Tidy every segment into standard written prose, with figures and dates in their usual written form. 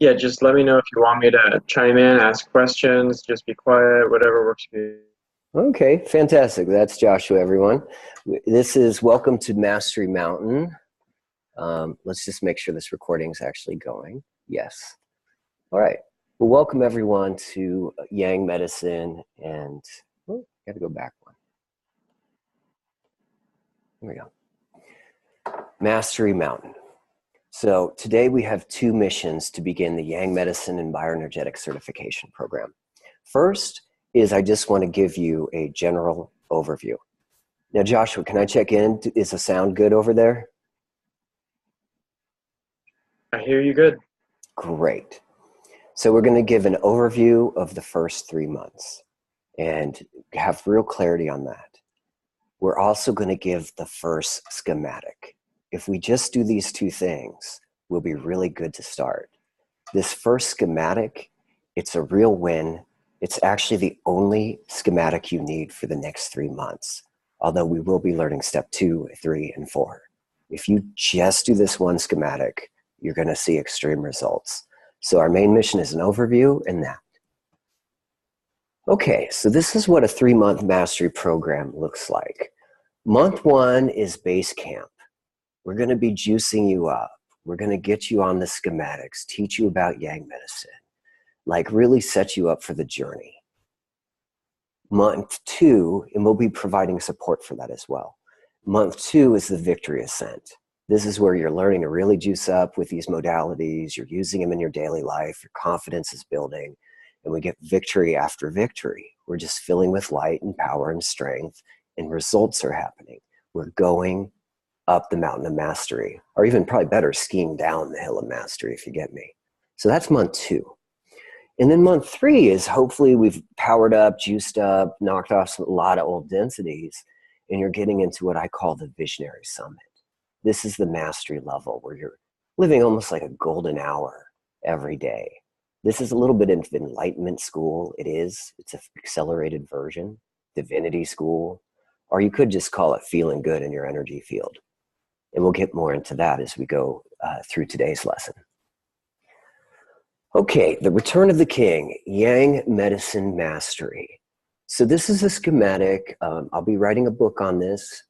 Yeah, just let me know if you want me to chime in, ask questions, just be quiet, whatever works for you. Okay, fantastic. That's Joshua, everyone. This is Welcome to Mastery Mountain. Let's just make sure this recording is actually going. Yes. All right. Well, welcome everyone to Yang Medicine and, oh, got to go back one. Here we go. Mastery Mountain. So today we have two missions to begin the Yang Medicine and Bioenergetic Certification Program. First is I just want to give you a general overview. Now, Joshua, can I check in? Is the sound good over there? I hear you good. Great. So we're going to give an overview of the first 3 months and have real clarity on that. We're also going to give the first schematic. If we just do these two things, we'll be really good to start. This first schematic, it's a real win. It's actually the only schematic you need for the next 3 months, although we will be learning step 2, 3, and 4. If you just do this one schematic, you're going to see extreme results. So our main mission is an overview and that. Okay, so this is what a 3-month mastery program looks like. Month 1 is base camp. We're going to be juicing you up. We're going to get you on the schematics, teach you about Yang medicine, like really set you up for the journey. Month 2, and we'll be providing support for that as well. Month 2 is the victory ascent. This is where you're learning to really juice up with these modalities. You're using them in your daily life. Your confidence is building. And we get victory after victory. We're just filling with light and power and strength, and results are happening. We're going up the mountain of mastery, or even probably better, skiing down the hill of mastery, if you get me. So that's month 2. And then month 3 is hopefully we've powered up, juiced up, knocked off a lot of old densities, and you're getting into what I call the visionary summit. This is the mastery level where you're living almost like a golden hour every day. This is a little bit of enlightenment school. It's an accelerated version, divinity school, or you could just call it feeling good in your energy field. And we'll get more into that as we go through today's lesson. Okay, the return of the king, Yang medicine mastery. So this is a schematic. I'll be writing a book on this.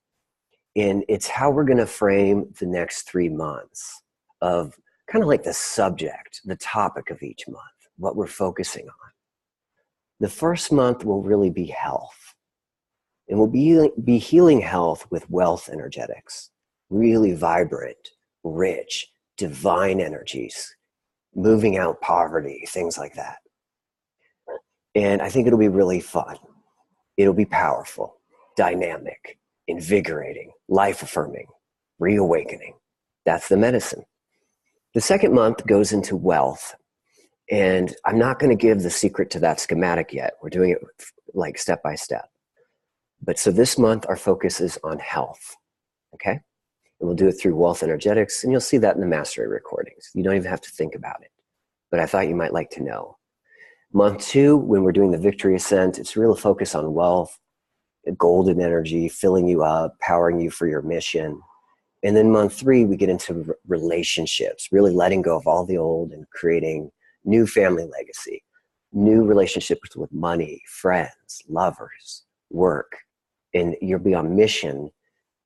And it's how we're going to frame the next 3 months of kind of like the subject, the topic of each month, what we're focusing on. The first month will really be health. And we'll be healing health with wealth energetics, really vibrant, rich, divine energies, moving out poverty, things like that. And I think it'll be really fun. It'll be powerful, dynamic, invigorating, life-affirming, reawakening. That's the medicine. The second month goes into wealth. And I'm not going to give the secret to that schematic yet. We're doing it like step by step. But so this month, our focus is on health. Okay? And we'll do it through wealth energetics. And you'll see that in the mastery recordings. You don't even have to think about it. But I thought you might like to know. Month 2, when we're doing the victory ascent, it's real focus on wealth, golden energy, filling you up, powering you for your mission. And then month 3, we get into relationships, really letting go of all the old and creating new family legacy, new relationships with money, friends, lovers, work. And you'll be on mission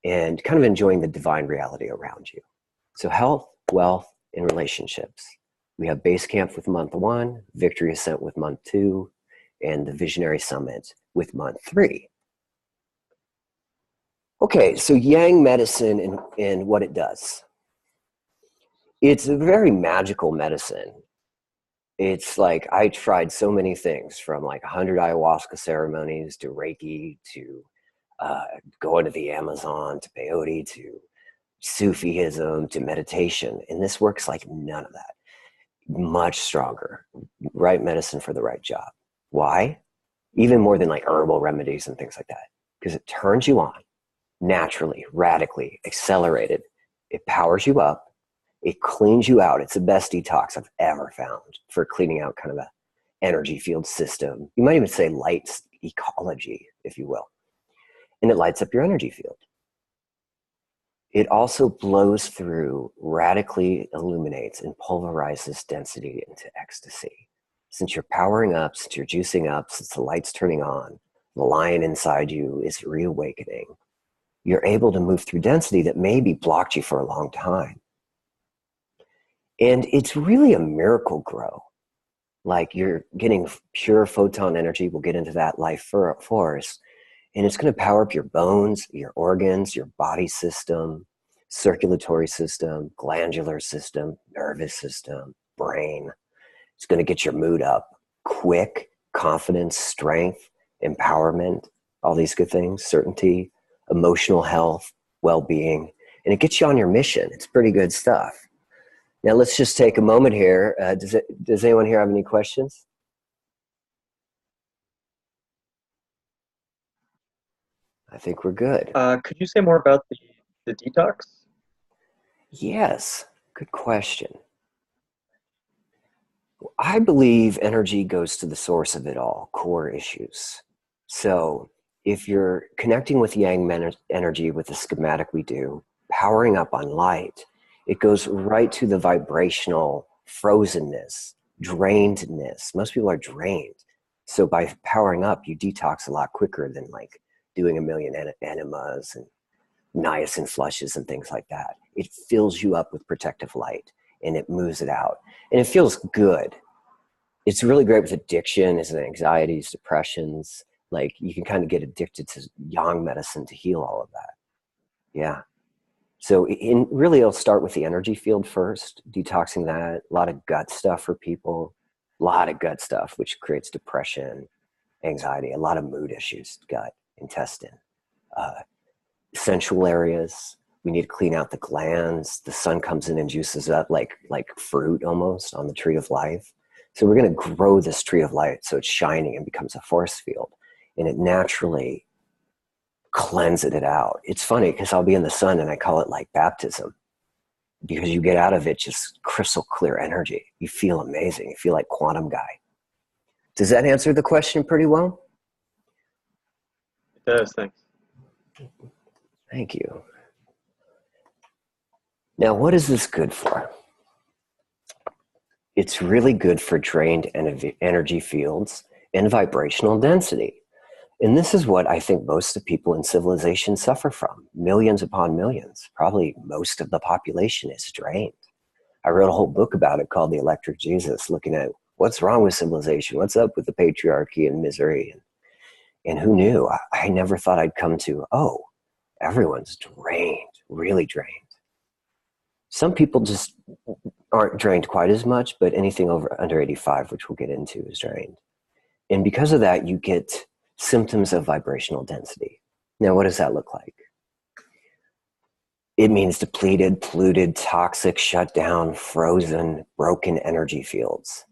and kind of enjoying the divine reality around you. So health, wealth, and relationships. We have base camp with month 1, victory ascent with month 2, and the visionary summit with month 3. Okay, so Yang medicine and what it does. It's a very magical medicine. It's like I tried so many things, from like 100 ayahuasca ceremonies to Reiki to going to the Amazon to peyote to Sufism to meditation. And this works like none of that. Much stronger. Right medicine for the right job. Why? Even more than like herbal remedies and things like that. Because it turns you on. Naturally, radically, accelerated. It powers you up. It cleans you out. It's the best detox I've ever found for cleaning out kind of a energy field system. You might even say light ecology, if you will. And it lights up your energy field. It also blows through, radically illuminates, and pulverizes density into ecstasy. Since you're powering up, since you're juicing up, since the light's turning on, the lion inside you is reawakening. You're able to move through density that maybe blocked you for a long time. And it's really a miracle grow. Like you're getting pure photon energy. We'll get into that life force. And it's going to power up your bones, your organs, your body system, circulatory system, glandular system, nervous system, brain. It's going to get your mood up quick, confidence, strength, empowerment, all these good things, certainty, emotional health, well-being, and it gets you on your mission. It's pretty good stuff. Now let's just take a moment here. Does anyone here have any questions? I think we're good. Could you say more about the detox? Yes, good question. I believe energy goes to the source of it all, core issues. So if you're connecting with yang energy with the schematic we do, powering up on light, it goes right to the vibrational frozenness, drainedness. Most people are drained. So by powering up, you detox a lot quicker than like doing a million enemas and niacin flushes and things like that. It fills you up with protective light and it moves it out. And it feels good. It's really great with addiction, as anxieties, depressions. Like you can kind of get addicted to yang medicine to heal all of that. Yeah. So really it'll start with the energy field first, detoxing that. A lot of gut stuff for people, a lot of gut stuff, which creates depression, anxiety, a lot of mood issues, gut, intestine, sensual areas. We need to clean out the glands. The sun comes in and juices up like fruit almost on the tree of life. So we're going to grow this tree of light so it's shining and becomes a force field. And it naturally cleanses it out. It's funny because I'll be in the sun and I call it like baptism because you get out of it just crystal clear energy. You feel amazing. You feel like quantum guy. Does that answer the question pretty well? It does, thanks. Thank you. Now, what is this good for? It's really good for drained energy fields and vibrational density. And this is what I think most of the people in civilization suffer from. Millions upon millions. Probably most of the population is drained. I wrote a whole book about it called The Electric Jesus, looking at what's wrong with civilization, what's up with the patriarchy and misery. And who knew? I never thought I'd come to, oh, everyone's drained, really drained. Some people just aren't drained quite as much, but anything under 85, which we'll get into, is drained. And because of that, you get symptoms of vibrational density. Now, what does that look like? It means depleted, polluted, toxic, shut down, frozen, broken energy fields.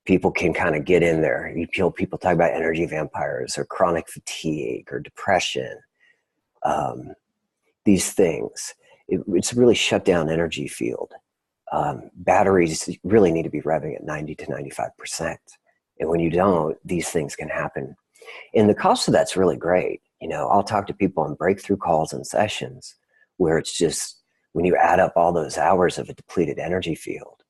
People can kind of get in there. You feel people talk about energy vampires or chronic fatigue or depression. These things. It's a really shut down energy field. Batteries really need to be revving at 90 to 95%. And when you don't, these things can happen. And the cost of that's really great. You know, I'll talk to people on breakthrough calls and sessions where it's just, when you add up all those hours of a depleted energy field,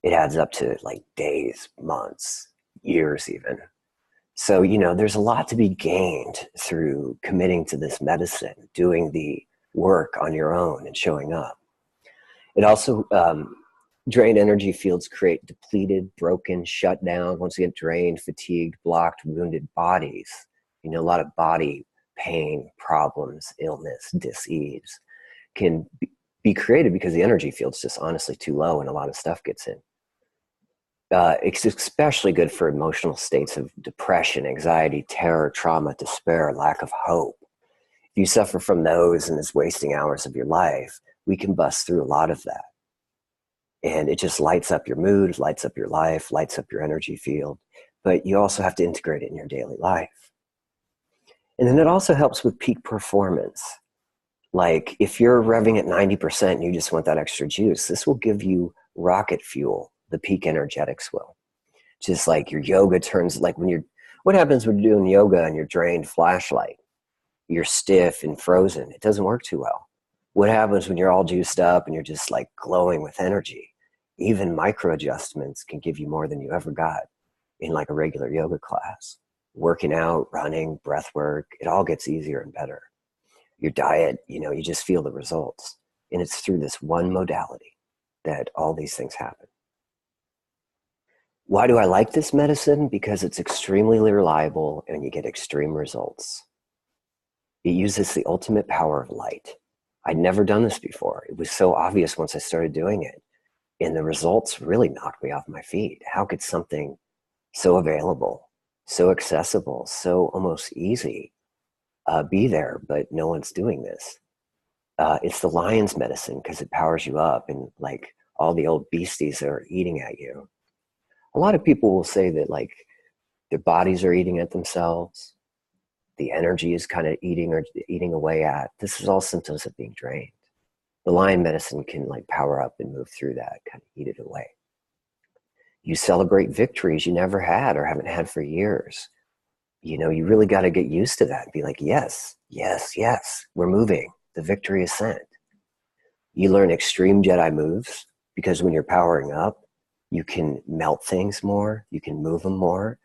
it adds up to like days, months, years even. So, you know, there's a lot to be gained through committing to this medicine, doing the work on your own and showing up. It also, drained energy fields create depleted, broken, shut down, once again, drained, fatigued, blocked, wounded bodies. You know, a lot of body pain, problems, illness, dis-ease can be created because the energy field's just honestly too low and a lot of stuff gets in. It's especially good for emotional states of depression, anxiety, terror, trauma, despair, lack of hope. If you suffer from those and it's wasting hours of your life, we can bust through a lot of that. And it just lights up your mood, lights up your life, lights up your energy field. But you also have to integrate it in your daily life. And then it also helps with peak performance. Like if you're revving at 90% and you just want that extra juice, this will give you rocket fuel. The peak energetics will. Just like your yoga turns, like what happens when you're doing yoga and you're drained flashlight? You're stiff and frozen. It doesn't work too well. What happens when you're all juiced up and you're just like glowing with energy? Even micro adjustments can give you more than you ever got in like a regular yoga class. Working out, running, breath work, it all gets easier and better. Your diet, you know, you just feel the results. And it's through this one modality that all these things happen. Why do I like this medicine? Because it's extremely reliable and you get extreme results. It uses the ultimate power of light. I'd never done this before. It was so obvious once I started doing it. And the results really knocked me off my feet. How could something so available, so accessible, so almost easy be there, but no one's doing this? It's the lion's medicine because it powers you up and like all the old beasties are eating at you. A lot of people will say that like their bodies are eating at themselves. The energy is kind of eating away at. This is all symptoms of being drained. The lion medicine can like power up and move through that, kind of eat it away. You celebrate victories you never had or haven't had for years. You know, you really got to get used to that and be like, yes, yes, yes, we're moving. The victory is sent. You learn extreme Jedi moves because when you're powering up, you can melt things more. You can move them more.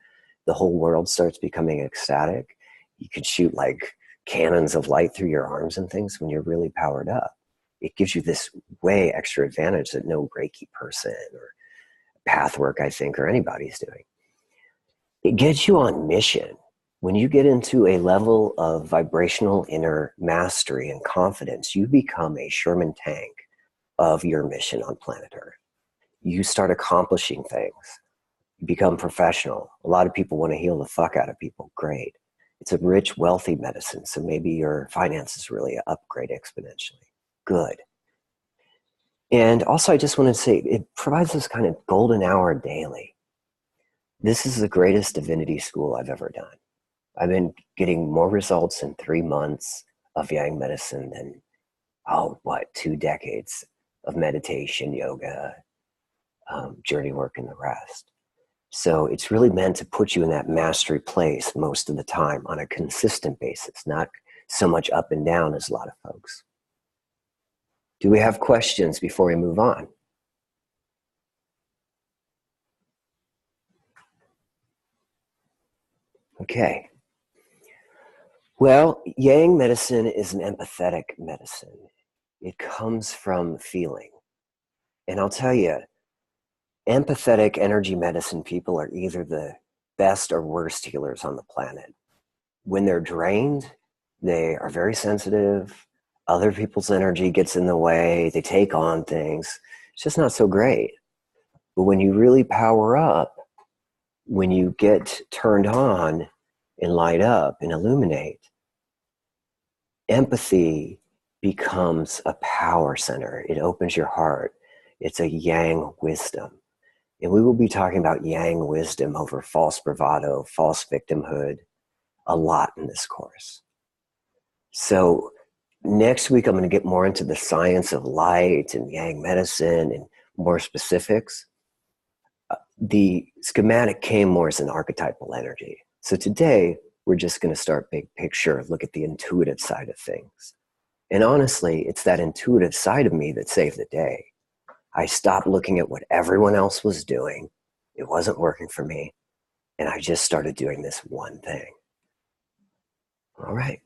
The whole world starts becoming ecstatic. You could shoot like cannons of light through your arms and things when you're really powered up. It gives you this way extra advantage that no Reiki person or path work, I think, or anybody's doing. It gets you on mission. When you get into a level of vibrational inner mastery and confidence, you become a Sherman tank of your mission on planet Earth. You start accomplishing things. You become professional. A lot of people want to heal the fuck out of people. Great. It's a rich, wealthy medicine, so maybe your finances really upgrade exponentially. Good. And also, I just want to say, it provides this kind of golden hour daily. This is the greatest divinity school I've ever done. I've been getting more results in 3 months of Yang medicine than, 2 decades of meditation, yoga, journey work, and the rest. So it's really meant to put you in that mastery place most of the time on a consistent basis, not so much up and down as a lot of folks. Do we have questions before we move on? Okay. Well, Yang medicine is an empathetic medicine. It comes from feeling. And I'll tell you, empathetic energy medicine people are either the best or worst healers on the planet. When they're drained, they are very sensitive. Other people's energy gets in the way. They take on things. It's just not so great. But when you really power up, when you get turned on and light up and illuminate, empathy becomes a power center. It opens your heart. It's a Yang wisdom. And we will be talking about Yang wisdom over false bravado, false victimhood, a lot in this course. So next week, I'm going to get more into the science of light and Yang medicine and more specifics. The schematic came more as an archetypal energy. So today, we're just going to start big picture, look at the intuitive side of things. And honestly, it's that intuitive side of me that saved the day. I stopped looking at what everyone else was doing. It wasn't working for me. And I just started doing this one thing. All right.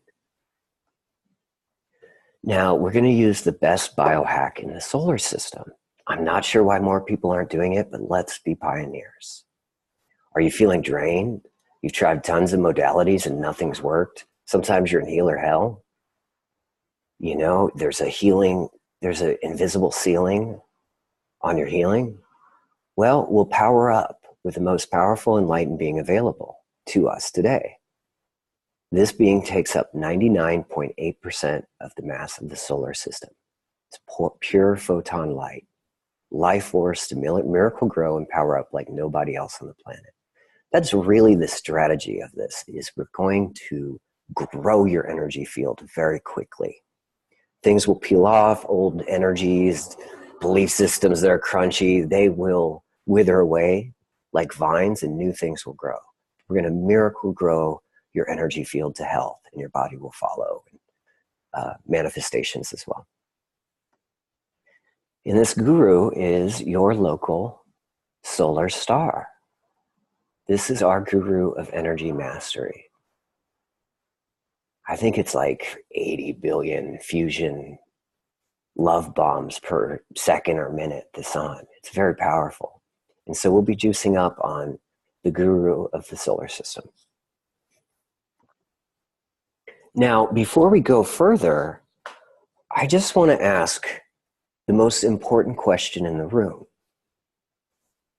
Now, we're going to use the best biohack in the solar system. I'm not sure why more people aren't doing it, but let's be pioneers. Are you feeling drained? You've tried tons of modalities and nothing's worked. Sometimes you're in healer hell. You know, there's an invisible ceiling on your healing. Well, we'll power up with the most powerful enlightened being available to us today. This being takes up 99.8% of the mass of the solar system. It's pure photon light. Life force to miracle grow and power up like nobody else on the planet. That's really the strategy of this, is we're going to grow your energy field very quickly. Things will peel off, old energies, belief systems that are crunchy, they will wither away like vines and new things will grow. We're going to miracle grow your energy field to health and your body will follow. Manifestations as well. And this guru is your local solar star. This is our guru of energy mastery. I think it's like 80 billion fusion love bombs per second or minute, the sun. It's very powerful. And so we'll be juicing up on the guru of the solar system. Now, before we go further, I just want to ask the most important question in the room.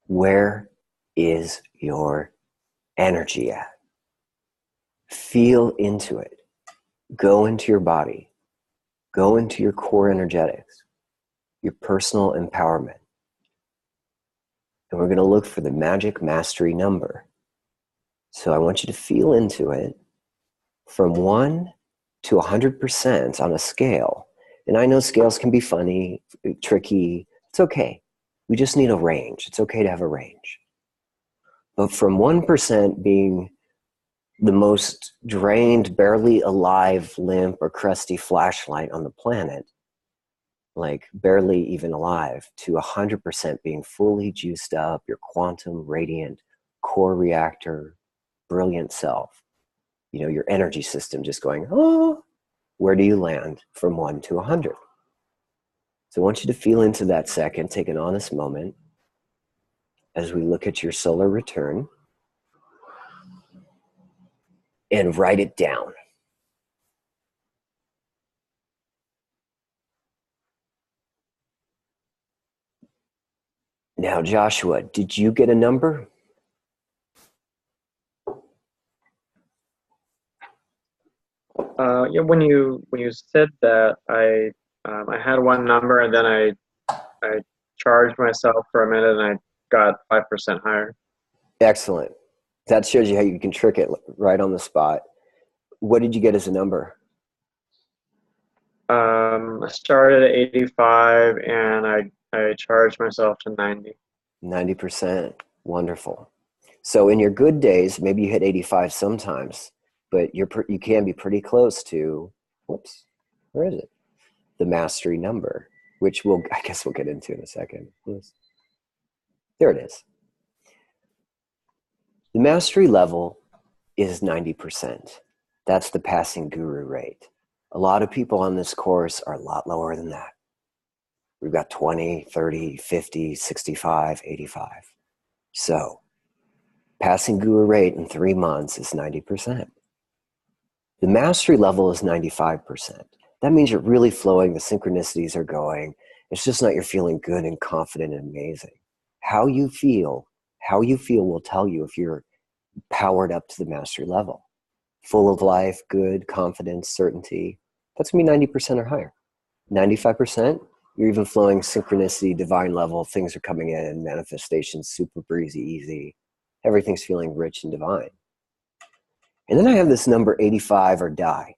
Where is your energy at? Feel into it. Go into your body. Go into your core energetics, your personal empowerment. And we're going to look for the magic mastery number. So I want you to feel into it from 1 to 100% on a scale. And I know scales can be funny, tricky. It's okay. We just need a range. It's okay to have a range. But from 1% being the most drained, barely alive, limp, or crusty flashlight on the planet, like barely even alive, to 100% being fully juiced up, your quantum, radiant, core reactor, brilliant self. You know, your energy system just going, oh, where do you land from 1 to 100? So I want you to feel into that second, take an honest moment as we look at your solar return and write it down. Now, Joshua, did you get a number? Yeah, when you said that, I had one number and then I charged myself for a minute and I got 5% higher. Excellent. That shows you how you can trick it right on the spot. What did you get as a number? I started at 85 and I charged myself to 90. 90%. Wonderful. So in your good days, maybe you hit 85 sometimes, but you can be pretty close to, whoops, where is it? The mastery number, which I guess we'll get into in a second. There it is. The mastery level is 90%. That's the passing guru rate. A lot of people on this course are a lot lower than that. We've got 20, 30, 50, 65, 85. So passing guru rate in 3 months is 90%. The mastery level is 95%. That means you're really flowing. The synchronicities are going. It's just not you're feeling good and confident and amazing. How you feel will tell you if you're powered up to the mastery level. Full of life, good, confidence, certainty. That's going to be 90% or higher. 95%, you're even flowing synchronicity, divine level. Things are coming in, manifestations, super breezy, easy. Everything's feeling rich and divine. And then I have this number 85 or die.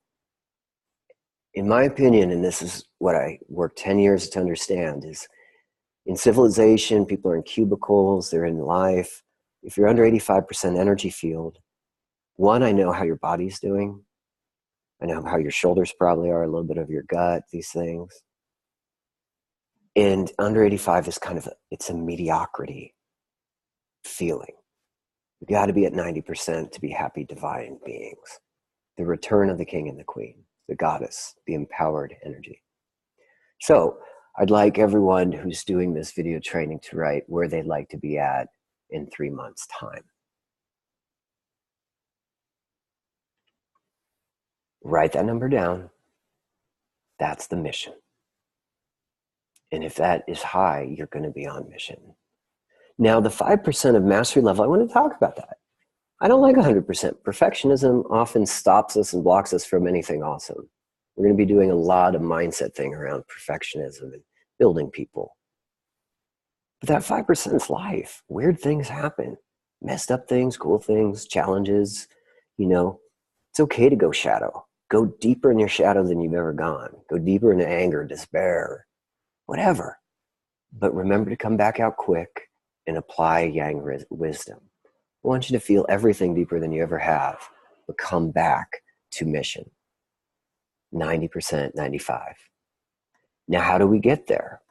In my opinion, and this is what I worked 10 years to understand, is in civilization, people are in cubicles, they're in life. If you're under 85% energy field, one, I know how your body's doing. I know how your shoulders probably are, a little bit of your gut, these things. And under 85 is it's a mediocrity feeling. You got to be at 90% to be happy divine beings. The return of the king and the queen, the goddess, the empowered energy. So I'd like everyone who's doing this video training to write where they'd like to be at in 3 months' time. Write that number down. That's the mission. And if that is high, you're going to be on mission. Now, the 5% of mastery level, I want to talk about that. I don't like 100%. Perfectionism often stops us and blocks us from anything awesome. We're going to be doing a lot of mindset thing around perfectionism and building people. But that 5% is life. Weird things happen. Messed up things, cool things, challenges. It's okay to go shadow. Go deeper in your shadow than you've ever gone. Go deeper into anger, despair, whatever. But remember to come back out quick and apply yang wisdom. I want you to feel everything deeper than you ever have, but come back to mission. 90%, 95. Now, how do we get there?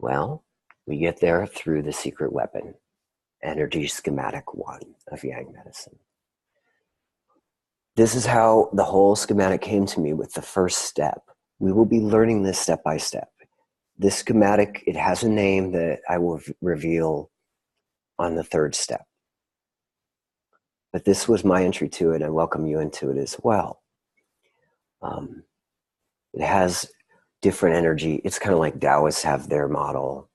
Well, we get there through the secret weapon, energy schematic 1 of Yang medicine. This is how the whole schematic came to me with the first step. We will be learning this step by step. This schematic, it has a name that I will reveal on the third step. But this was my entry to it. I welcome you into it as well. It has different energy. It's kind of like Taoists have their model,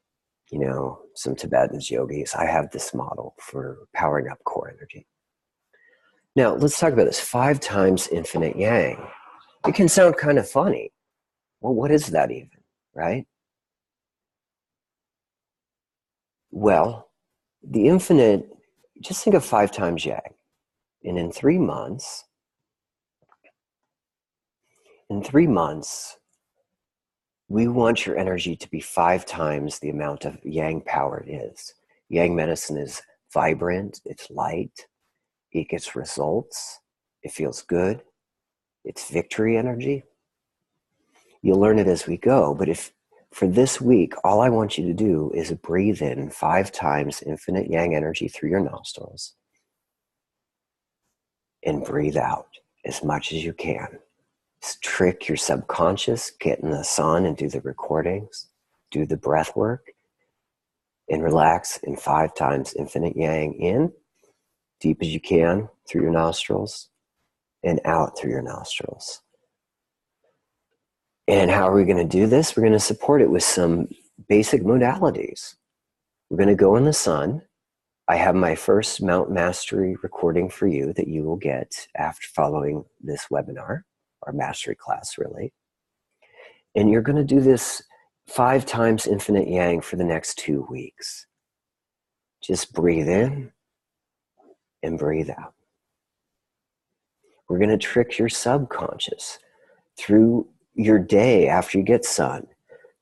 you know, some Tibetans, yogis. I have this model for powering up core energy. Now, let's talk about this. 5 times infinite yang. It can sound kind of funny. Well, what is that even, right? Well, the infinite, just think of 5 times yang. And in 3 months, we want your energy to be 5 times the amount of yang power it is. Yang medicine is vibrant, it's light, it gets results, it feels good, it's victory energy. You'll learn it as we go, but if for this week, all I want you to do is breathe in 5 times infinite yang energy through your nostrils and breathe out as much as you can. Just trick your subconscious, get in the sun and do the recordings, do the breath work, and relax in 5 times infinite yang in, deep as you can through your nostrils, and out through your nostrils. And how are we going to do this? We're going to support it with some basic modalities. We're going to go in the sun. I have my first Mount Mastery recording for you that you will get after following this webinar, our mastery class really. And you're going to do this 5 times infinite yang for the next 2 weeks. Just breathe in and breathe out. We're going to trick your subconscious through your day after you get sun.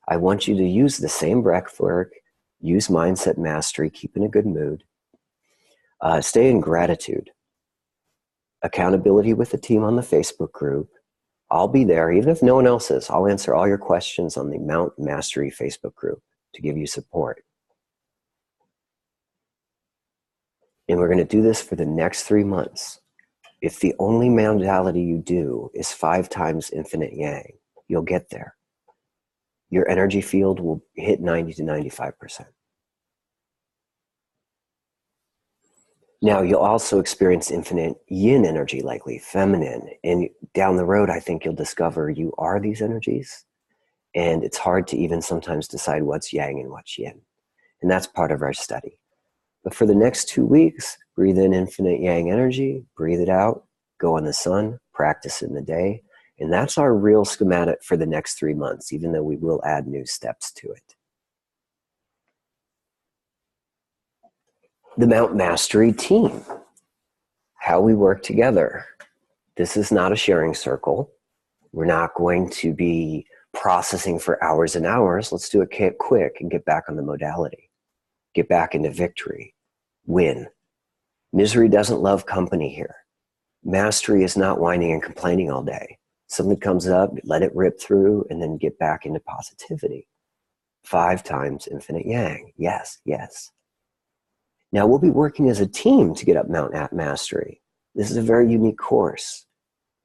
I want you to use the same breath work, use mindset mastery, keep in a good mood, stay in gratitude, accountability with the team on the Facebook group. I'll be there, even if no one else is. I'll answer all your questions on the Mount Mastery Facebook group to give you support. And we're going to do this for the next 3 months. If the only modality you do is 5 times infinite yang, you'll get there. Your energy field will hit 90 to 95%. Now, you'll also experience infinite yin energy, likely feminine. And down the road, I think you'll discover you are these energies. And it's hard to even sometimes decide what's yang and what's yin. And that's part of our study. But for the next 2 weeks, breathe in infinite yang energy, breathe it out, go in the sun, practice in the day. And that's our real schematic for the next 3 months, even though we will add new steps to it. The Mount Mastery team, how we work together. This is not a sharing circle. We're not going to be processing for hours and hours. Let's do it quick and get back on the modality. Get back into victory. Win. Misery doesn't love company here. Mastery is not whining and complaining all day. Something comes up, let it rip through, and then get back into positivity. 5 times infinite yang. Yes, yes. Now we'll be working as a team to get up Mount Mastery. This is a very unique course.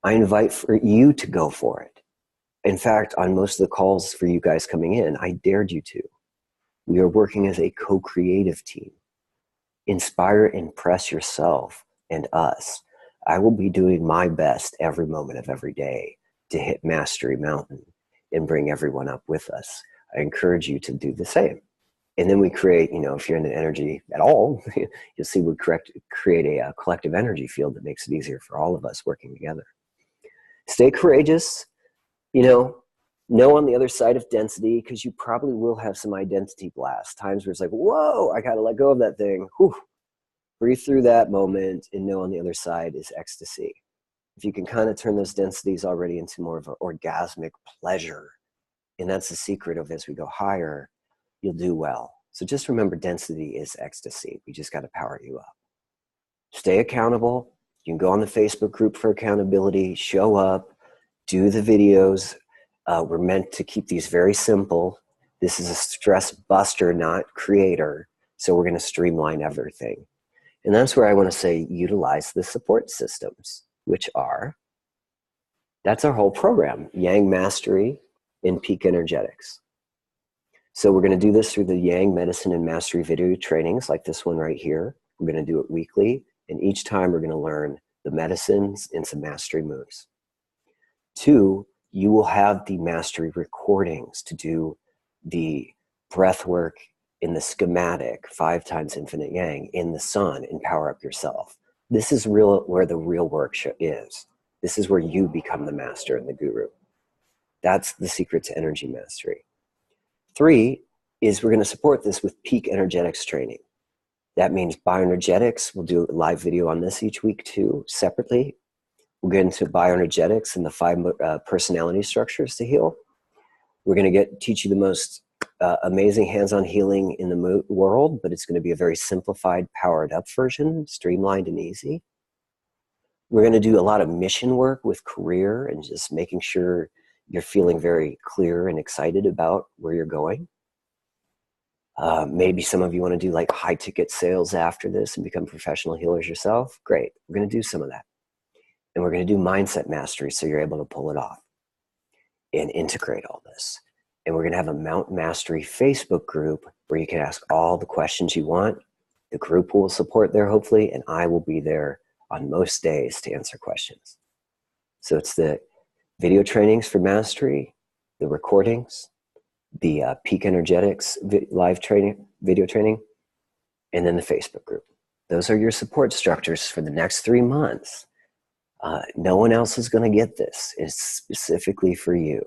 I invite for you to go for it. In fact, on most of the calls for you guys coming in, I dared you to. We are working as a co-creative team. Inspire and impress yourself and us. I will be doing my best every moment of every day to hit Mastery Mountain and bring everyone up with us. I encourage you to do the same. And then we create, if you're in the energy at all, you'll see we create a collective energy field that makes it easier for all of us working together. Stay courageous, know on the other side of density, because you probably will have some identity blasts, times where it's like, whoa, I got to let go of that thing. Whew. Breathe through that moment and know on the other side is ecstasy. If you can kind of turn those densities already into more of an orgasmic pleasure, and that's the secret of as we go higher, you'll do well. So just remember, density is ecstasy. We just got to power you up. Stay accountable. You can go on the Facebook group for accountability, show up, do the videos. We're meant to keep these very simple. This is a stress buster, not creator. So we're going to streamline everything. And that's where I want to say utilize the support systems, which are, that's our whole program, Yang Mastery in Peak Energetics. So we're going to do this through the Yang Medicine and Mastery video trainings like this one right here. We're going to do it weekly. And each time we're going to learn the medicines and some mastery moves. 2, you will have the mastery recordings to do the breath work in the schematic, 5 times infinite yang, in the sun, and power up yourself. This is where the real work is. This is where you become the master and the guru. That's the secret to energy mastery. 3 is we're going to support this with peak energetics training. That means bioenergetics. We'll do a live video on this each week too, separately. We'll get into bioenergetics and the 5 personality structures to heal. We're going to teach you the most amazing hands-on healing in the world, but it's going to be a very simplified, powered up version, streamlined and easy. We're going to do a lot of mission work with career and just making sure you're feeling very clear and excited about where you're going. Maybe some of you want to do like high ticket sales after this and become professional healers yourself. Great. We're going to do some of that. And we're going to do mindset mastery so you're able to pull it off and integrate all this. And we're going to have a Mount Mastery Facebook group where you can ask all the questions you want. The group will support there, hopefully, and I will be there on most days to answer questions. So it's the video trainings for mastery, the recordings, the peak energetics live training, video training, and then the Facebook group. Those are your support structures for the next 3 months. No one else is going to get this. It's specifically for you.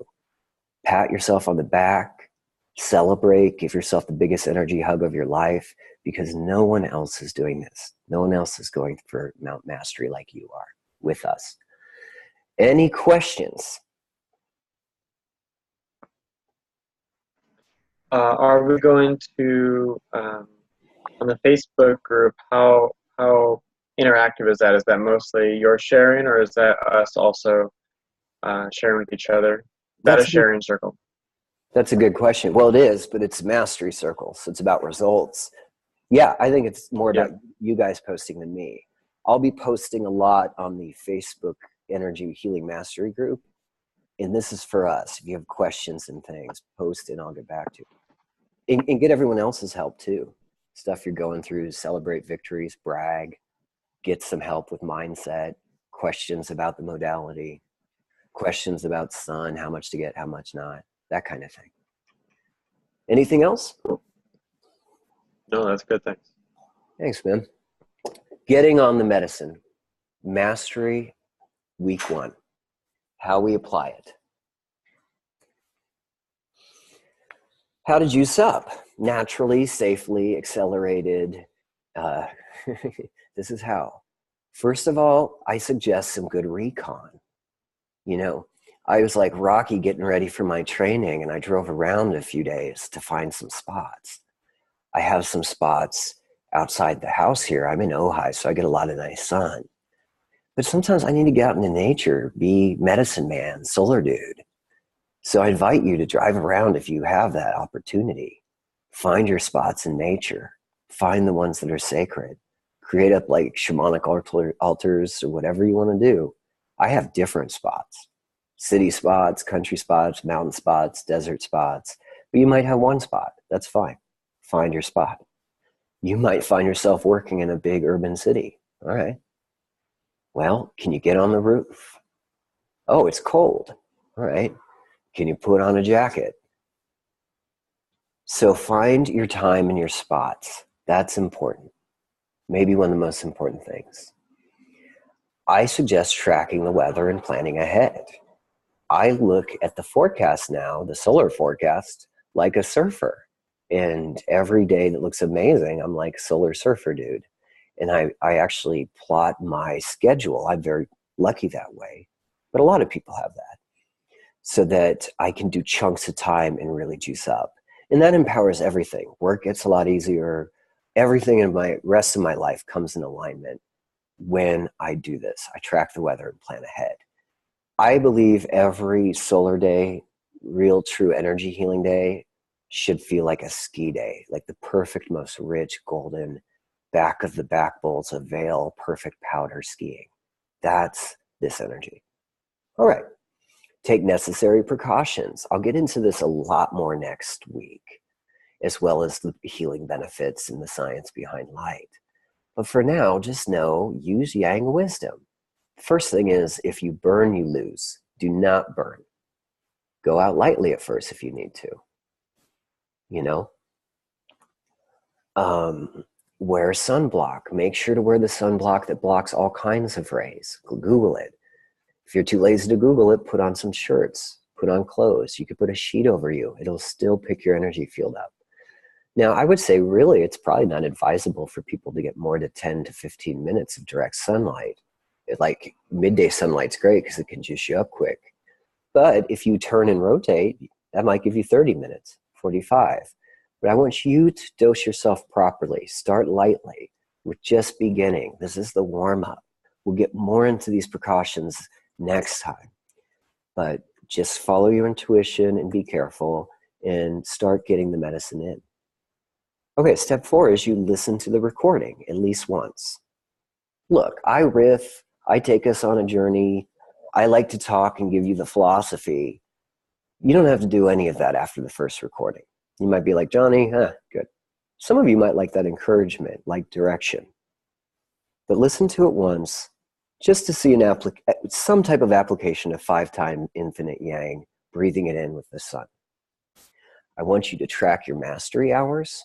Pat yourself on the back, celebrate, give yourself the biggest energy hug of your life, because no one else is doing this. No one else is going for Mount Mastery like you are with us. Any questions? Are we going to, on the Facebook group, how interactive is that? Is that mostly your sharing, or is that us also sharing with each other? Is that a sharing circle? That's a good question. Well, it is, but it's mastery circle, so it's about results. Yeah, I think it's more about you guys posting than me. I'll be posting a lot on the Facebook Energy Healing Mastery group, and this is for us. If you have questions and things, post and I'll get back to you. And get everyone else's help too. Stuff you're going through, celebrate victories, brag, get some help with mindset, questions about the modality, questions about sun, how much to get, how much not, that kind of thing. Anything else? No, that's good. Thanks. Thanks, man. Getting on the medicine. Mastery, week 1. How we apply it. How to juice up. Naturally, safely, accelerated. This is how. First of all, I suggest some good recon. You know, I was like Rocky getting ready for my training, and I drove around a few days to find some spots. I have some spots outside the house here. I'm in Ojai, so I get a lot of nice sun. But sometimes I need to get out into nature, be medicine man, solar dude. So I invite you to drive around if you have that opportunity. Find your spots in nature. Find the ones that are sacred. Create up like shamanic altars or whatever you want to do. I have different spots. City spots, country spots, mountain spots, desert spots. But you might have one spot. That's fine. Find your spot. You might find yourself working in a big urban city. All right. Well, can you get on the roof? Oh, it's cold. All right. Can you put on a jacket? So find your time and your spots. That's important. Maybe one of the most important things. I suggest tracking the weather and planning ahead. I look at the forecast now, the solar forecast, like a surfer. And every day that looks amazing, I'm like solar surfer dude. And I actually plot my schedule. I'm very lucky that way. But a lot of people have that. So that I can do chunks of time and really juice up. And that empowers everything. Work gets a lot easier. Everything in my rest of my life comes in alignment when I do this. I track the weather and plan ahead. I believe every solar day, real true energy healing day, should feel like a ski day, like the perfect, most rich, golden back of the back bowls of veil, perfect powder skiing. That's this energy. All right. Take necessary precautions. I'll get into this a lot more next week, as well as the healing benefits and the science behind light. But for now, just know, use yang wisdom. First thing is, if you burn, you lose. Do not burn. Go out lightly at first if you need to. You know? Wear sunblock. Make sure to wear the sunblock that blocks all kinds of rays. Google it. If you're too lazy to Google it, put on some shirts. Put on clothes. You could put a sheet over you. It'll still pick your energy field up. Now, I would say really it's probably not advisable for people to get more than 10 to 15 minutes of direct sunlight. Like midday sunlight's great because it can juice you up quick. But if you turn and rotate, that might give you 30 minutes, 45. But I want you to dose yourself properly. Start lightly. We're just beginning. This is the warm-up. We'll get more into these precautions next time. But just follow your intuition and be careful and start getting the medicine in. Okay, step 4 is you listen to the recording at least once. Look, I riff, I take us on a journey. I like to talk and give you the philosophy. You don't have to do any of that after the first recording. You might be like, Johnny, good. Some of you might like that encouragement, like direction. But listen to it once just to see some type of application of 5-time infinite yang, breathing it in with the sun. I want you to track your mastery hours.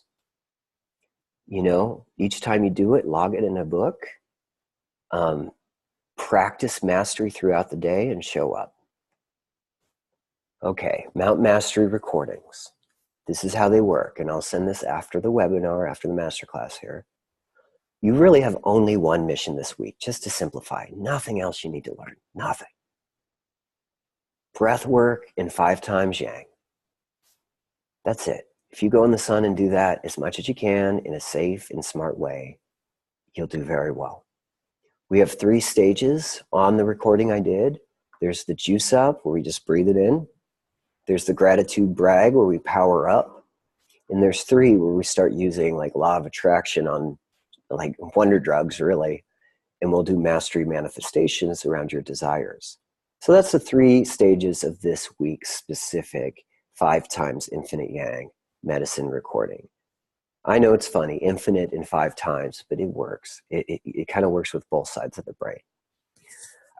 You know, each time you do it, log it in a book. Practice mastery throughout the day and show up. Okay, Mount Mastery recordings. This is how they work, and I'll send this after the webinar, after the masterclass here. You really have only one mission this week, just to simplify. Nothing else you need to learn. Nothing. Breath work in 5 times yang. That's it. If you go in the sun and do that as much as you can in a safe and smart way, you'll do very well. We have 3 stages on the recording I did. There's the juice up, where we just breathe it in. There's the gratitude brag, where we power up. And there's 3 where we start using like law of attraction on like wonder drugs, really. And we'll do mastery manifestations around your desires. So that's the 3 stages of this week's specific 5 times infinite yang medicine recording. I know it's funny, infinite in 5 times, but it works. It kind of works with both sides of the brain.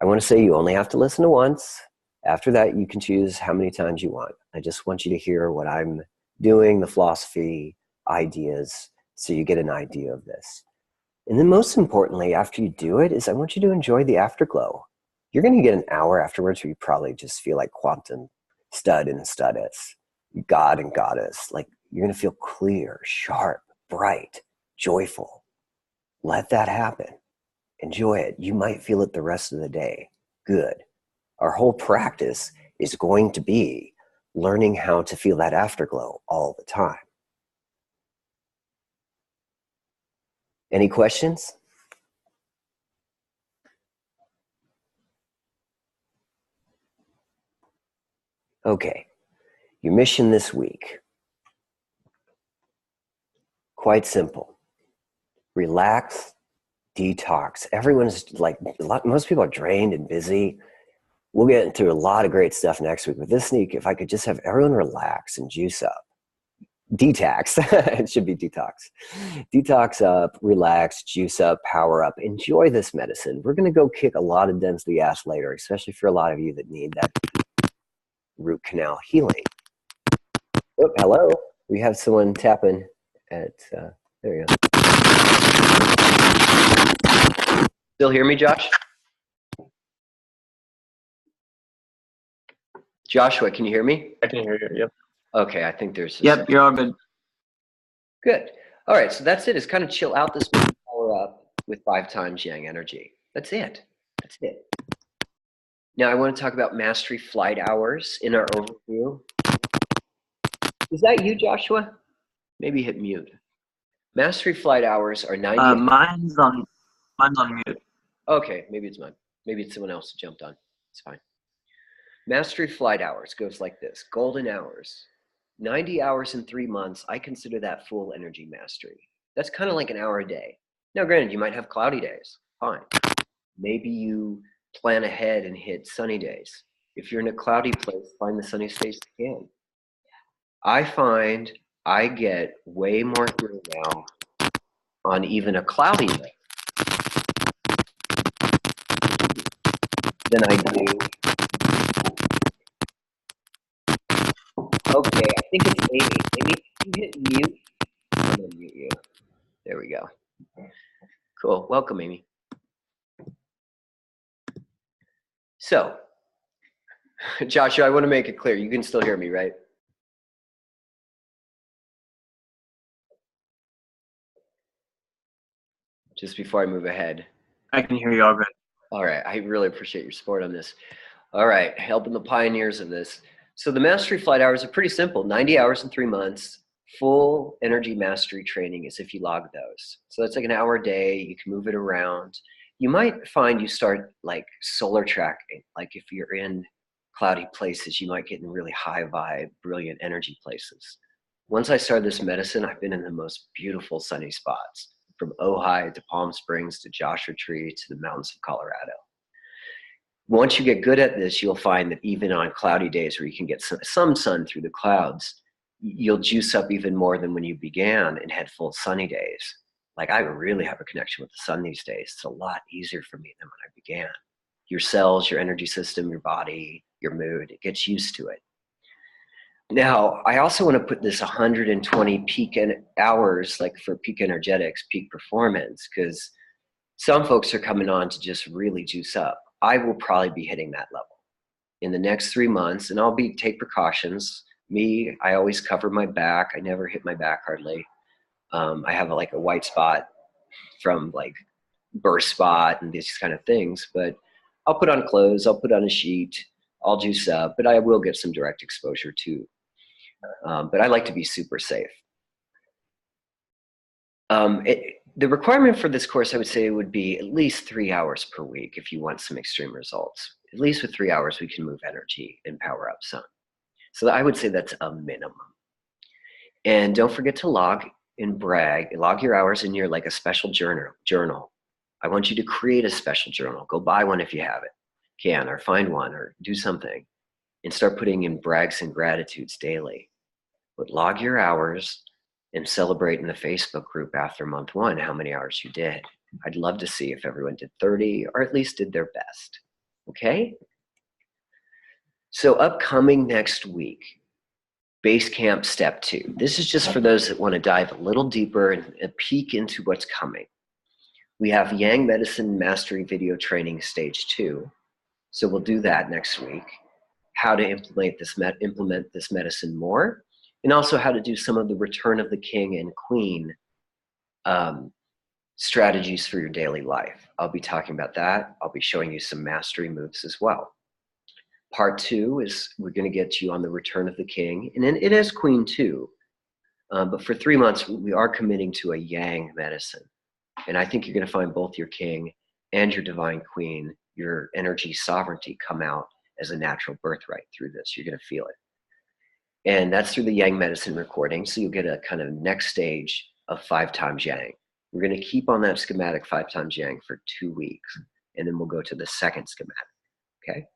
I want to say you only have to listen to once. After that, you can choose how many times you want. I just want you to hear what I'm doing, the philosophy, ideas, so you get an idea of this. And then most importantly, after you do it, is I want you to enjoy the afterglow. You're going to get an hour afterwards where you probably just feel like quantum stud and studess, God and goddess. Like you're going to feel clear, sharp, bright, joyful. Let that happen. Enjoy it. You might feel it the rest of the day. Good. Our whole practice is going to be learning how to feel that afterglow all the time. Any questions? Okay, your mission this week. Quite simple. Relax, detox. Everyone's like, most people are drained and busy. We'll get into a lot of great stuff next week. With this sneak, if I could just have everyone relax and juice up. Detox. It should be detox. Detox up, relax, juice up, power up. Enjoy this medicine. We're going to go kick a lot of density ass later, especially for a lot of you that need that root canal healing. Oh, hello. We have someone tapping at, there we go. Still hear me, Josh? Joshua, can you hear me? I can hear you, yep. Okay, I think there's... Yep, you're all good. Good. All right, so that's it. It's kind of chill out this week, power up with 5 times yang energy. That's it. That's it. Now I want to talk about mastery flight hours in our overview. Is that you, Joshua? Maybe hit mute. Mastery flight hours are 90. Mine's on mute. Okay, maybe it's mine. Maybe it's someone else who jumped on. It's fine. Mastery flight hours goes like this. Golden hours, 90 hours in 3 months, I consider that full energy mastery. That's kind of like an hour a day. Now, granted, you might have cloudy days. Fine. Maybe you plan ahead and hit sunny days. If you're in a cloudy place, find the sunny space you can. I find I get way more through now on even a cloudy day than I do. Okay, I think it's Amy. Amy, can you hit mute? I'm gonna mute you. There we go. Cool. Welcome, Amy. So, Joshua, I want to make it clear. You can still hear me, right? Just before I move ahead. I can hear you all good. All right. I really appreciate your support on this. All right. Helping the pioneers of this. So the mastery flight hours are pretty simple. 90 hours in 3 months. Full energy mastery training is if you log those. So that's like an hour a day. You can move it around. You might find you start like solar tracking. Like if you're in cloudy places, you might get in really high vibe, brilliant energy places. Once I started this medicine, I've been in the most beautiful sunny spots, from Ojai to Palm Springs to Joshua Tree to the mountains of Colorado. Once you get good at this, you'll find that even on cloudy days where you can get some sun through the clouds, you'll juice up even more than when you began and had full sunny days. Like I really have a connection with the sun these days. It's a lot easier for me than when I began. Your cells, your energy system, your body, your mood, it gets used to it. Now, I also want to put this 120 peak hours, like for peak energetics, peak performance, because some folks are coming on to just really juice up. I will probably be hitting that level in the next 3 months, and I'll take precautions. Me, I always cover my back. I never hit my back hardly. I have like a white spot from like burst spot and these kind of things, but I'll put on clothes, I'll put on a sheet, I'll juice up, but I will get some direct exposure too. But I like to be super safe. The requirement for this course, I would say, would be at least 3 hours per week if you want some extreme results. At least with 3 hours, we can move energy and power up some. So I would say that's a minimum. And don't forget to log and log your hours in your like a special journal. I want you to create a special journal. Go buy one if you have it, or find one, or do something, and start putting in brags and gratitudes daily. But log your hours and celebrate in the Facebook group after month 1 how many hours you did. I'd love to see if everyone did 30 or at least did their best. Okay? So upcoming next week, Base Camp Step 2. This is just for those that want to dive a little deeper and a peek into what's coming. We have Yang Medicine Mastery Video Training Stage 2. So we'll do that next week. How to implement this medicine more, and also how to do some of the Return of the King and Queen strategies for your daily life. I'll be talking about that. I'll be showing you some mastery moves as well. Part 2 is we're going to get you on the Return of the King, and then it has Queen too. But for 3 months, we are committing to a Yang medicine. And I think you're going to find both your King and your Divine Queen, your energy sovereignty, come out as a natural birthright through this. You're going to feel it. And that's through the Yang medicine recording. So you'll get a kind of next stage of 5 times Yang. We're going to keep on that schematic 5 times Yang for 2 weeks. And then we'll go to the second schematic. Okay.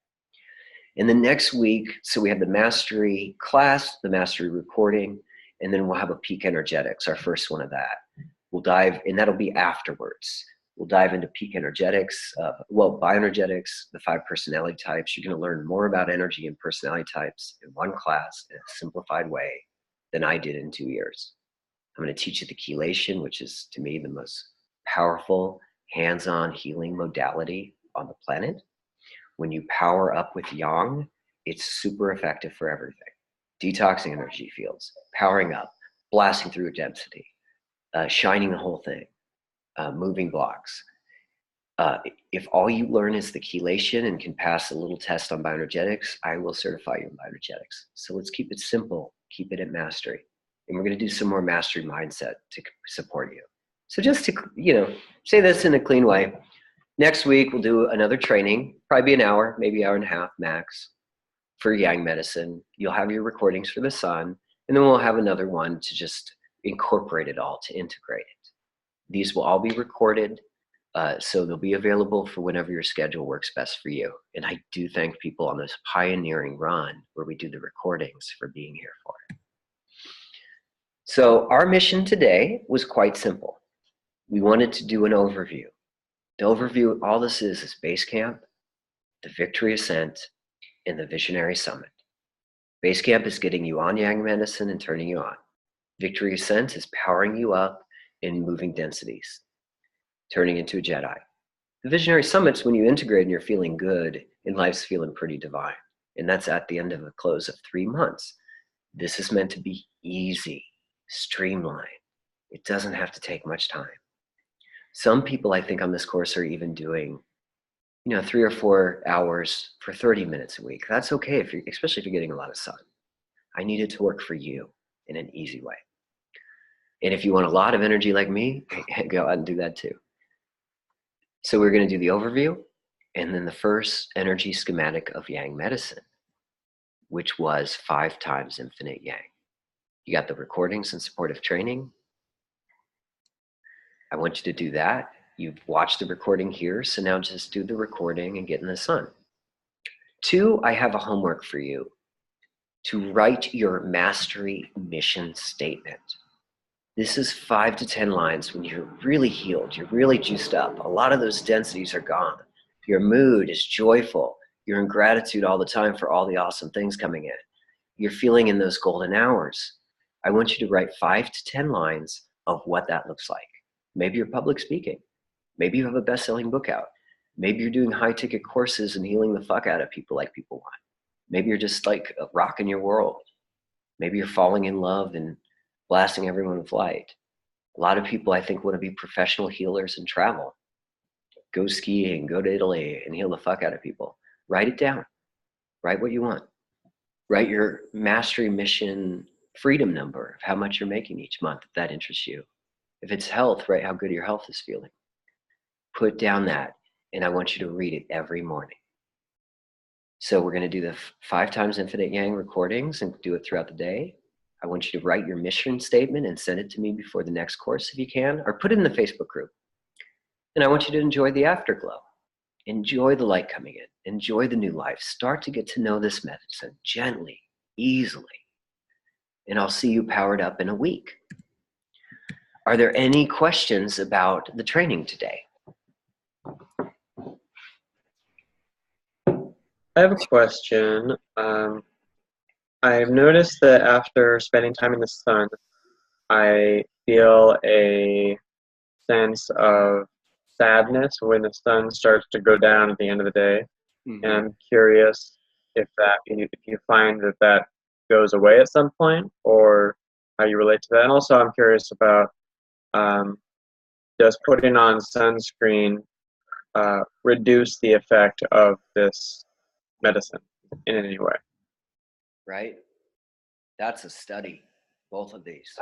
And the next week, so we have the mastery class, the mastery recording, and then we'll have a peak energetics, our first one of that. We'll dive, and that'll be afterwards. We'll dive into peak energetics, bioenergetics, the 5 personality types. You're going to learn more about energy and personality types in one class in a simplified way than I did in 2 years. I'm going to teach you the chelation, which is, to me, the most powerful hands-on healing modality on the planet. When you power up with Yang, it's super effective for everything. Detoxing energy fields, powering up, blasting through density, shining the whole thing, moving blocks. If all you learn is the chelation and can pass a little test on bioenergetics, I will certify you in bioenergetics. So let's keep it simple, keep it at mastery. And we're going to do some more mastery mindset to support you. So just to, say this in a clean way, next week we'll do another training, probably be an hour, maybe hour and a half max, for Yang medicine. You'll have your recordings for the sun. And then we'll have another one to just incorporate it all, to integrate it. These will all be recorded, so they'll be available for whenever your schedule works best for you. And I do thank people on this pioneering run where we do the recordings for being here for it. So our mission today was quite simple. We wanted to do an overview. The overview, all this is Base Camp, the Victory Ascent, and the Visionary Summit. Base Camp is getting you on Yang Medicine and turning you on. Victory Ascent is powering you up in moving densities, turning into a Jedi. The Visionary Summit's when you integrate and you're feeling good and life's feeling pretty divine. And that's at the end of a close of 3 months. This is meant to be easy, streamlined. It doesn't have to take much time. Some people I think on this course are even doing 3 or 4 hours for 30 minutes a week. That's okay, especially if you're getting a lot of sun. I need it to work for you in an easy way. And if you want a lot of energy like me, go out and do that too. So we're going to do the overview and then the first energy schematic of Yang Medicine, which was 5 times infinite Yang. You got the recordings and supportive training. I want you to do that. You've watched the recording here, so now just do the recording and get in the sun. 2, I have a homework for you to write your mastery mission statement. This is 5 to 10 lines when you're really healed, you're really juiced up. A lot of those densities are gone. Your mood is joyful. You're in gratitude all the time for all the awesome things coming in. You're feeling in those golden hours. I want you to write 5 to 10 lines of what that looks like. Maybe you're public speaking. Maybe you have a best-selling book out. Maybe you're doing high-ticket courses and healing the fuck out of people like people want. Maybe you're just like rocking your world. Maybe you're falling in love and blasting everyone with light. A lot of people, I think, want to be professional healers and travel. Go skiing, go to Italy, and heal the fuck out of people. Write it down. Write what you want. Write your mastery mission freedom number of how much you're making each month, if that interests you. If it's health, write how good your health is feeling. Put down that, and I want you to read it every morning. So we're going to do the 5 times infinite Yang recordings and do it throughout the day. I want you to write your mission statement and send it to me before the next course if you can, or put it in the Facebook group. And I want you to enjoy the afterglow. Enjoy the light coming in. Enjoy the new life. Start to get to know this medicine gently, easily. And I'll see you powered up in a week. Are there any questions about the training today? I have a question. I've noticed that after spending time in the sun, I feel a sense of sadness when the sun starts to go down at the end of the day. Mm-hmm. And I'm curious if you find that goes away at some point, or how you relate to that. And also I'm curious about does putting on sunscreen reduce the effect of this medicine in any way? Right? That's a study, both of these.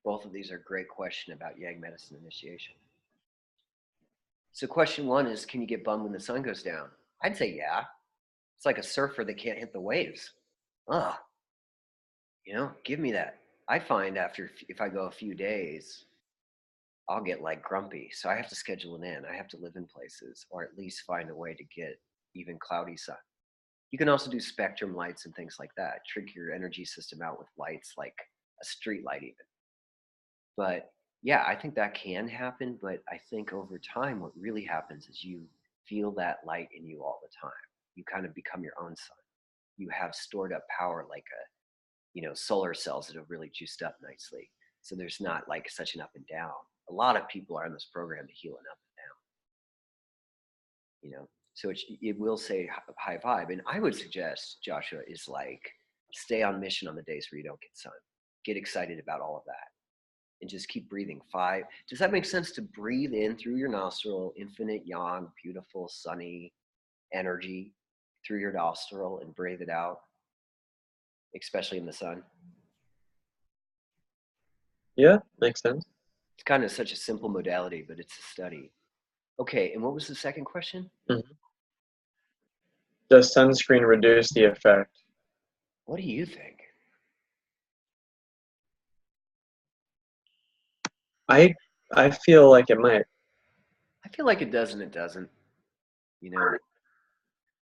Both of these are a great question about Yang medicine initiation. So question 1 is, can you get bummed when the sun goes down? I'd say yeah. It's like a surfer that can't hit the waves. Ugh. Give me that. I find if I go a few days, I'll get like grumpy. So I have to schedule it in. I have to live in places, or at least find a way to get even cloudy sun. You can also do spectrum lights and things like that. Trick your energy system out with lights like a street light even. But yeah, I think that can happen. But I think over time, what really happens is you feel that light in you all the time. You kind of become your own sun. You have stored up power like solar cells that have really juiced up nicely. So there's not like such an up and down. A lot of people are in this program to heal an up and down. So it will say high vibe. And I would suggest, Joshua, is like stay on mission on the days where you don't get sun. Get excited about all of that. And just keep breathing. 5. Does that make sense to breathe in through your nostril, infinite yang, beautiful, sunny energy through your nostril and breathe it out, especially in the sun? Yeah, makes sense. It's kind of such a simple modality, but it's a study. Okay, and what was the second question? Mm-hmm. Does sunscreen reduce the effect? What do you think? I I feel like it might. I feel like it does and it doesn't. You know,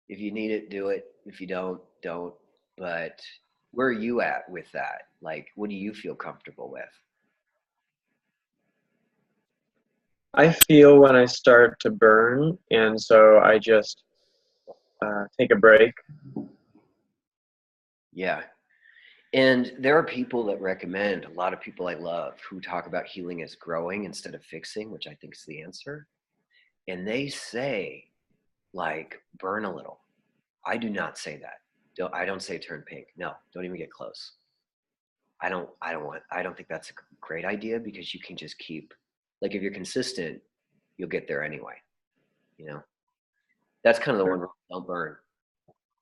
if you need it, do it. If you don't, don't. But where are you at with that? Like, what do you feel comfortable with? I feel when I start to burn, and so I just take a break. Yeah. And there are people that recommend, a lot of people I love, who talk about healing as growing instead of fixing, which I think is the answer. And they say, like, burn a little. I do not say that. I don't say turn pink. No, don't even get close. I don't think that's a great idea, because you can just keep, like, if you're consistent, you'll get there anyway. You know, that's kind of the one rule, don't burn.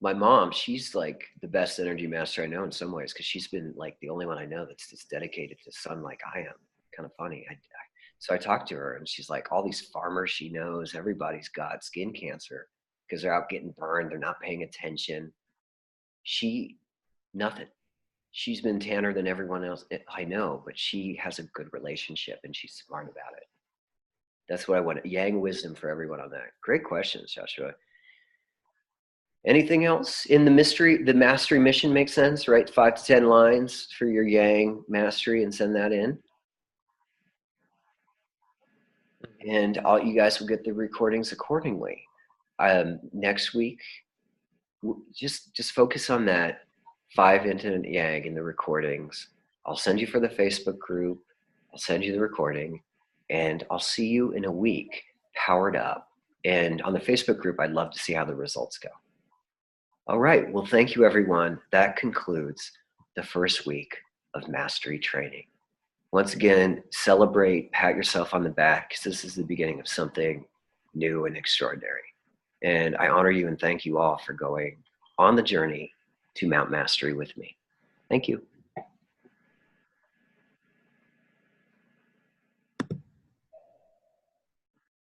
My mom, she's like the best energy master I know in some ways, because she's been like the only one I know that's just dedicated to sun like I am. Kind of funny. So I talked to her, and she's like, all these farmers she knows, everybody's got skin cancer because they're out getting burned. They're not paying attention. She, nothing. She's been tanner than everyone else I know, but she has a good relationship and she's smart about it. That's what I want. Yang wisdom for everyone on that. Great questions, Joshua. Anything else in the mystery? The mastery mission makes sense, right? 5 to 10 lines for your Yang mastery, and send that in. And you guys will get the recordings accordingly. Next week, just focus on that 5 infinite Yang in the recordings. I'll send you for the Facebook group. I'll send you the recording, and I'll see you in a week, powered up. And on the Facebook group, I'd love to see how the results go. All right. Well, thank you, everyone. That concludes the first week of mastery training. Once again, celebrate, pat yourself on the back, because this is the beginning of something new and extraordinary. And I honor you and thank you all for going on the journey to Mount Mastery with me. Thank you.